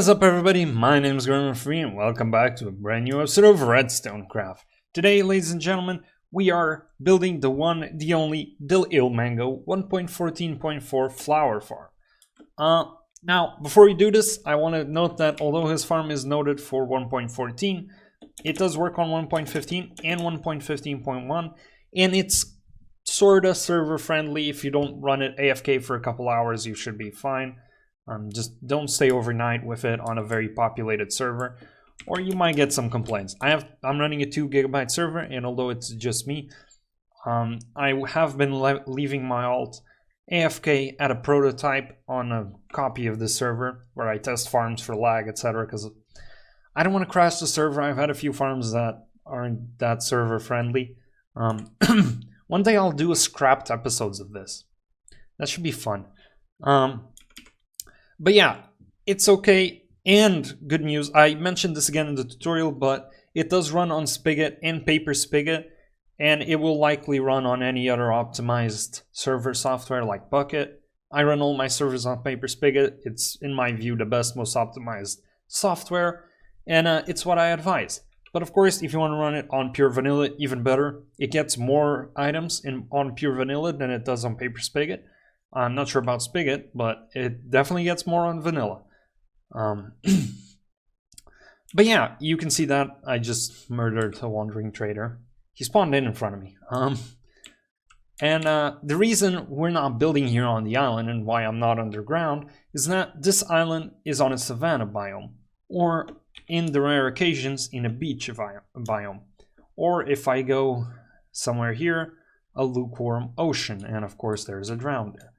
What is up, everybody? My name is Free and welcome back to a brand new episode of Redstone Craft. Today, ladies and gentlemen, we are building the one, the only, the Ilmango 1.14.4 flower farm. Now, before we do this, I want to note that although his farm is noted for 1.14, it does work on 1.15 and 1.15.1, and it's sorta server friendly. If you don't run it AFK for a couple hours, you should be fine. Just don't stay overnight with it on a very populated server, or you might get some complaints. I'm running a 2 GB server, and although it's just me, I have been leaving my alt AFK at a prototype on a copy of the server where I test farms for lag, etc. Because I don't want to crash the server. I've had a few farms that aren't that server friendly. One day I'll do a scrapped episodes of this. That should be fun. But yeah, it's okay. And good news, I mentioned this again in the tutorial, but it does run on Spigot and Paper Spigot, and it will likely run on any other optimized server software like Bucket. I run all my servers on Paper Spigot. It's, in my view, the best, most optimized software, and it's what I advise. But of course, if you want to run it on pure vanilla, even better. It gets more items on pure vanilla than it does on Paper Spigot. I'm not sure about Spigot, but it definitely gets more on vanilla. But yeah, you can see that I just murdered a wandering trader. He spawned in front of me. The reason we're not building here on the island and why I'm not underground is that this island is on a savanna biome, or in the rare occasions in a beach biome, or if I go somewhere here, a lukewarm ocean, and of course there's a drown there.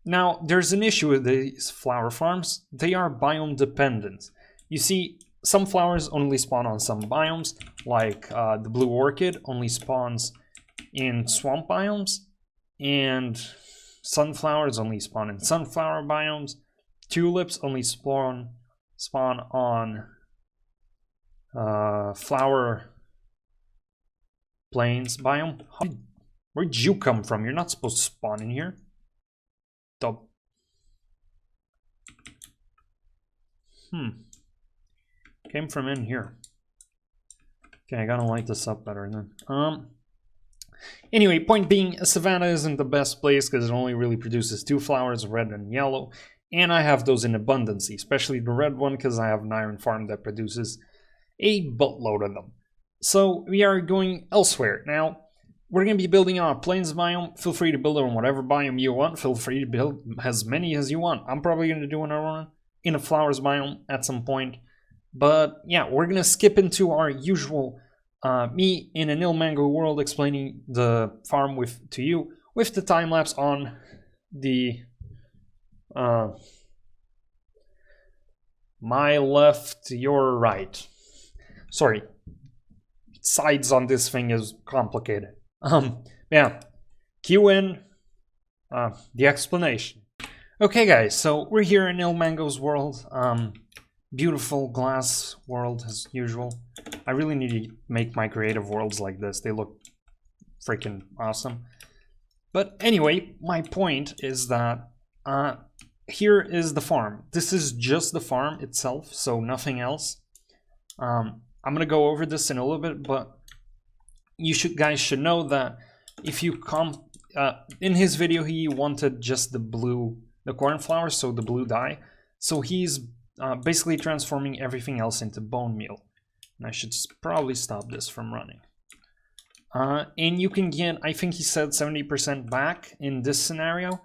Now, there's an issue with these flower farms. They are biome dependent. You see, some flowers only spawn on some biomes, like the blue orchid only spawns in swamp biomes, and sunflowers only spawn in sunflower biomes. Tulips only spawn on flower plains biome. Where'd you come from? You're not supposed to spawn in here. Came from in here. Okay, I gotta light this up better then. Anyway, point being, a savanna isn't the best place because it only really produces 2 flowers, red and yellow, and I have those in abundance, especially the red one because I have an iron farm that produces a buttload of them. So we are going elsewhere. Now, we're going to be building on a plains biome. Feel free to build on whatever biome you want. Feel free to build as many as you want. I'm probably going to do another one in a flowers biome at some point. But yeah, we're going to skip into our usual me in an Ilmango world explaining the farm to you with the time lapse on the my left, your right. Sorry, sides on this thing is complicated. Yeah, cue in the explanation. Okay guys, so we're here in Ilmango's world. Beautiful glass world as usual. I really need to make my creative worlds like this. They look freaking awesome. But anyway, my point is that here is the farm. This is just the farm itself, so nothing else. I'm gonna go over this in a little bit, but you guys should know that if you come in his video, he wanted just the cornflower, so the blue dye. So he's basically transforming everything else into bone meal. And I should probably stop this from running. And you can get, I think he said 70% back in this scenario.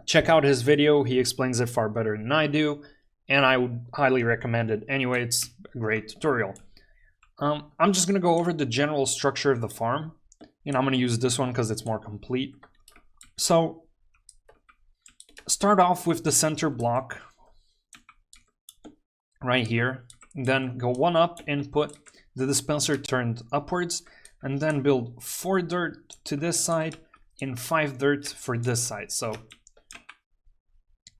Check out his video. He explains it far better than I do, and I would highly recommend it. Anyway, it's a great tutorial. I'm just going to go over the general structure of the farm, and I'm going to use this one because it's more complete. So, start off with the center block right here, then go 1 up and put the dispenser turned upwards, and then build 4 dirt to this side and 5 dirt for this side. So,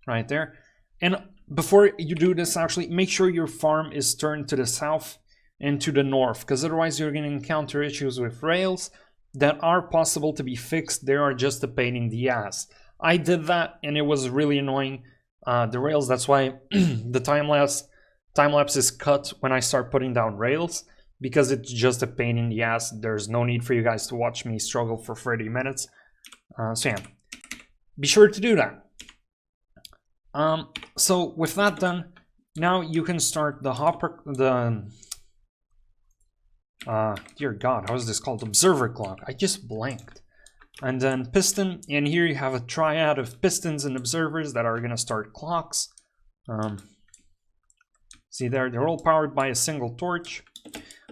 right there. And before you do this, actually, make sure your farm is turned to the south and to the north, because otherwise you're going to encounter issues with rails that are possible to be fixed. They are just a pain in the ass. I did that and it was really annoying. the rails. That's why the time lapse is cut when I start putting down rails, because it's just a pain in the ass. There's no need for you guys to watch me struggle for 30 minutes. So yeah, be sure to do that. So with that done, now you can start the hopper, dear God, how is this called? Observer clock. I just blanked. And then piston, and here you have a triad of pistons and observers that are gonna start clocks. See there, they're all powered by a single torch,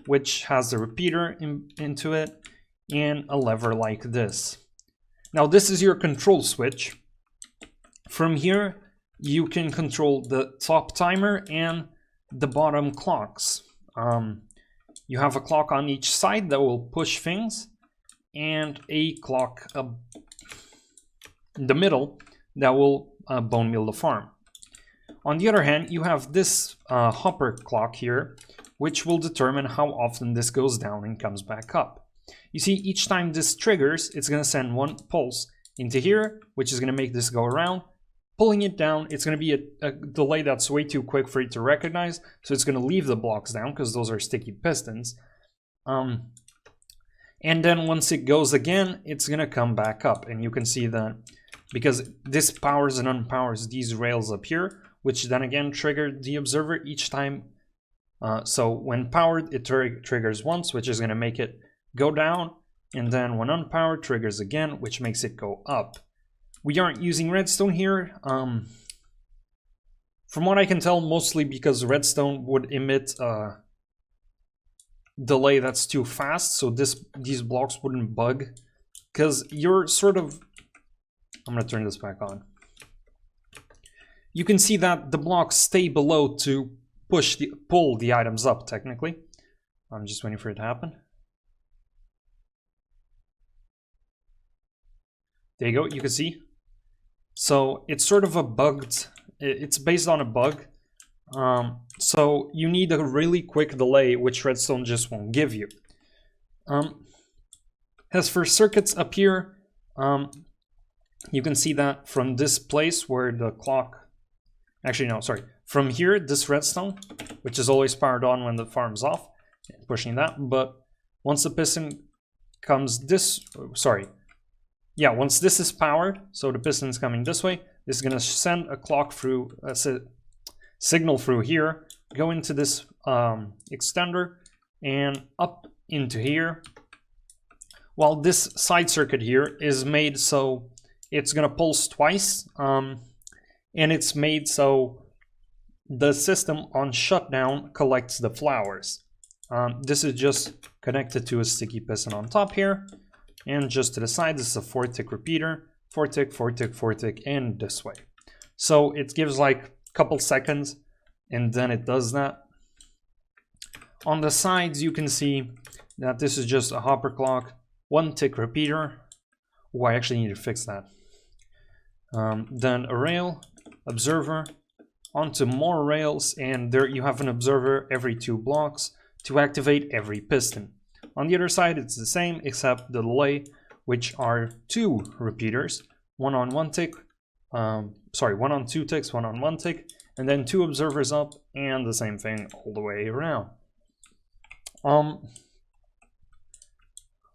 which has a repeater into it, and a lever like this. Now this is your control switch. From here, you can control the top timer and the bottom clocks. You have a clock on each side that will push things, and a clock in the middle that will bone meal the farm. On the other hand, you have this hopper clock here, which will determine how often this goes down and comes back up. You see, each time this triggers, it's going to send one pulse into here, which is going to make this go around. Pulling it down, it's going to be a delay that's way too quick for it to recognize, so it's going to leave the blocks down because those are sticky pistons. And then once it goes again, it's going to come back up, and you can see that because this powers and unpowers these rails up here, which then again trigger the observer each time. So when powered, it triggers once, which is going to make it go down, and then when unpowered, triggers again, which makes it go up. We aren't using redstone here, from what I can tell, mostly because redstone would emit a delay that's too fast, so these blocks wouldn't bug, because you're sort of... I'm going to turn this back on. You can see that the blocks stay below to pull the items up, technically. I'm just waiting for it to happen. There you go, you can see. So it's sort of a bugged, it's based on a bug. So you need a really quick delay, which redstone just won't give you. As for circuits up here, you can see that from this place where the clock, actually no, sorry, from here, this redstone, which is always powered on when the farm's off, pushing that, but once the piston comes this, sorry, yeah, once this is powered, so the piston's coming this way, this is going to send a clock through, signal through here, go into this extender, and up into here. While this side circuit here is made so it's going to pulse twice, and it's made so the system on shutdown collects the flowers. This is just connected to a sticky piston on top here. And just to the side, this is a 4-tick repeater, 4-tick, 4-tick, 4-tick, and this way. So it gives like a couple seconds, and then it does that. On the sides, you can see that this is just a hopper clock, 1-tick repeater. Oh, I actually need to fix that. Then a rail, observer, onto more rails, and there you have an observer every 2 blocks to activate every piston. On the other side, it's the same, except the delay, which are 2 repeaters, one on 1 tick, one on 2 ticks, one on 1 tick, and then 2 observers up, and the same thing all the way around.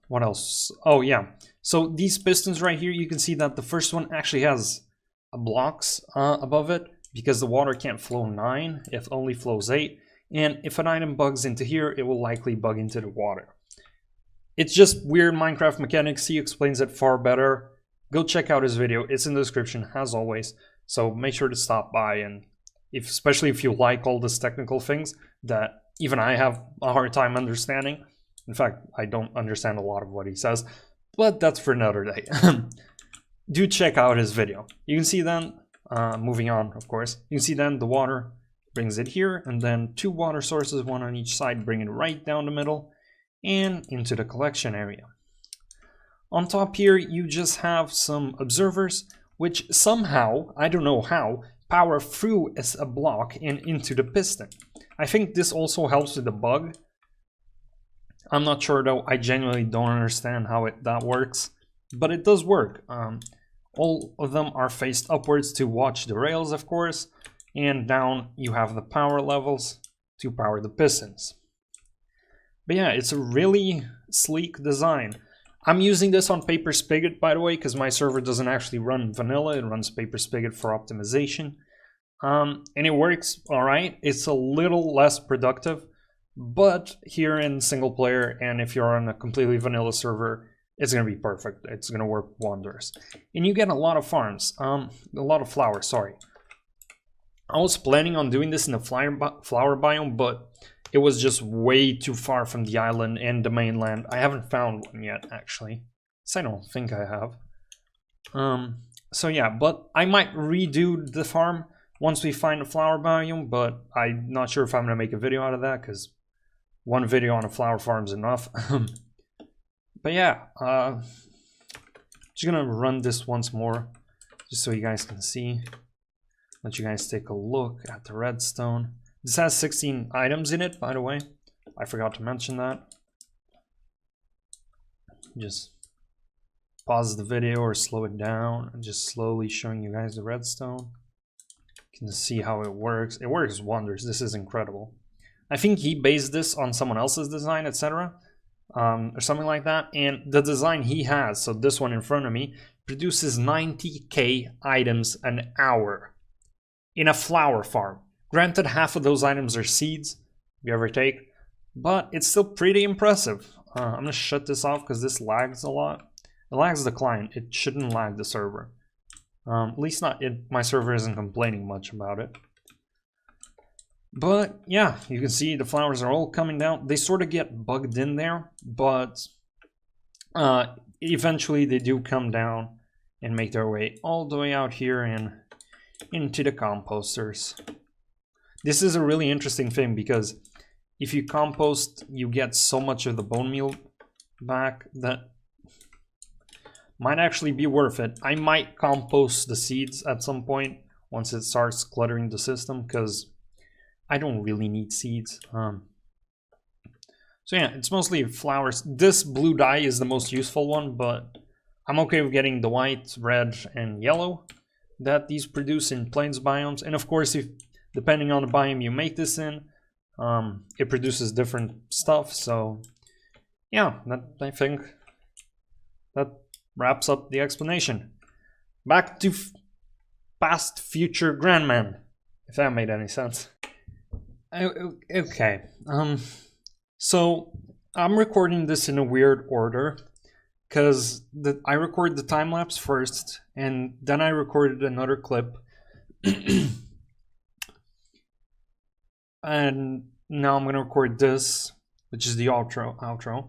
What else? Oh yeah, so these pistons right here, you can see that the first one actually has blocks above it, because the water can't flow 9, it only flows 8, and if an item bugs into here, it will likely bug into the water. It's just weird Minecraft mechanics. He explains it far better. Go check out his video. It's in the description as always. So make sure to stop by, and especially if you like all these technical things that even I have a hard time understanding. In fact, I don't understand a lot of what he says, but that's for another day. Do check out his video. You can see then, moving on, of course, you can see then the water brings it here, and then 2 water sources, one on each side, bring it right down the middle and into the collection area. On top here, you just have some observers, which somehow, I don't know how, power through as a block and into the piston. I think this also helps with the bug. I'm not sure though, I genuinely don't understand how that works, but it does work. All of them are faced upwards to watch the rails, of course, and down you have the power levels to power the pistons. But yeah, it's a really sleek design. I'm using this on Paper Spigot, by the way, because my server doesn't actually run vanilla, it runs Paper Spigot for optimization. And it works alright. It's a little less productive, but here in single player, and if you're on a completely vanilla server, it's going to be perfect. It's going to work wonders. And you get a lot of farms, a lot of flowers, sorry. I was planning on doing this in the flower biome, but it was just way too far from the island and the mainland. I haven't found one yet, actually. So I don't think I have. So yeah, but I might redo the farm once we find a flower biome, but I'm not sure if I'm going to make a video out of that, because one video on a flower farm is enough. But yeah, just going to run this once more, just so you guys can see. Let you guys take a look at the redstone. This has 16 items in it, by the way. I forgot to mention that. Just pause the video or slow it down and just slowly showing you guys the redstone. You can see how it works. It works wonders. This is incredible. I think he based this on someone else's design, etc. Or something like that. And the design he has, so this one in front of me, produces 90k items an hour in a flower farm. Granted, half of those items are seeds, give or take, but it's still pretty impressive. I'm going to shut this off because this lags a lot. It lags the client. It shouldn't lag the server. At least not it. My server isn't complaining much about it. But yeah, you can see the flowers are all coming down. They sort of get bugged in there, but eventually they do come down and make their way all the way out here and into the composters. This is a really interesting thing because if you compost, you get so much of the bone meal back that might actually be worth it. I might compost the seeds at some point once it starts cluttering the system, because I don't really need seeds. So yeah, it's mostly flowers. This blue dye is the most useful one, but I'm okay with getting the white, red, and yellow that these produce in plains biomes. And of course, if depending on the biome you make this in, it produces different stuff. So yeah, I think that wraps up the explanation. Back to past future grandman, if that made any sense. Okay, so I'm recording this in a weird order because I recorded the time lapse first, and then I recorded another clip. And now I'm gonna record this, which is the outro,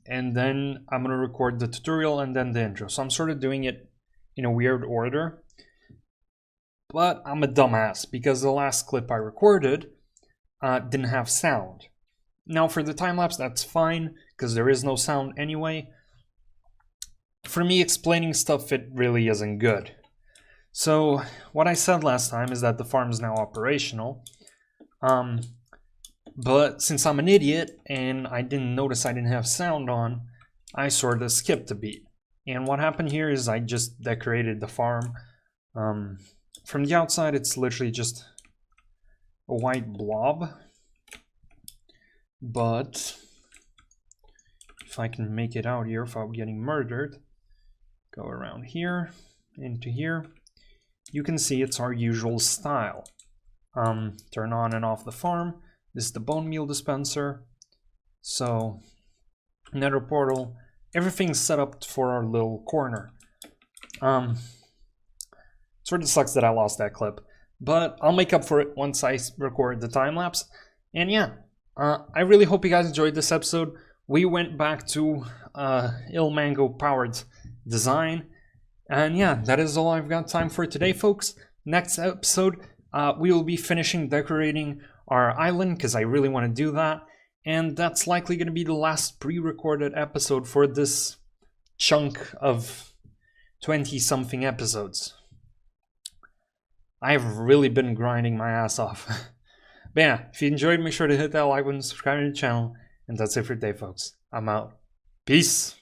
and then I'm gonna record the tutorial and then the intro. So I'm sort of doing it in a weird order, but I'm a dumbass because the last clip I recorded didn't have sound. Now for the time lapse, that's fine because there is no sound anyway. For me, explaining stuff, it really isn't good. So what I said last time is that the farm is now operational. But since I'm an idiot and I didn't notice I didn't have sound on, I sort of skipped a beat. And what happened here is I just decorated the farm. From the outside, it's literally just a white blob. But if I can make it out here without getting murdered, go around here, into here, you can see it's our usual style. Turn on and off the farm. This is the bone meal dispenser. So, nether portal, everything's set up for our little corner. Sort of sucks that I lost that clip, but I'll make up for it once I record the time lapse. And yeah, I really hope you guys enjoyed this episode. We went back to Ilmango powered design. And yeah, that is all I've got time for today, folks. Next episode, we will be finishing decorating our island because I really want to do that. And that's likely going to be the last pre-recorded episode for this chunk of 20-something episodes. I've really been grinding my ass off. But yeah, if you enjoyed, make sure to hit that like button, subscribe to the channel. And that's it for today, folks. I'm out. Peace.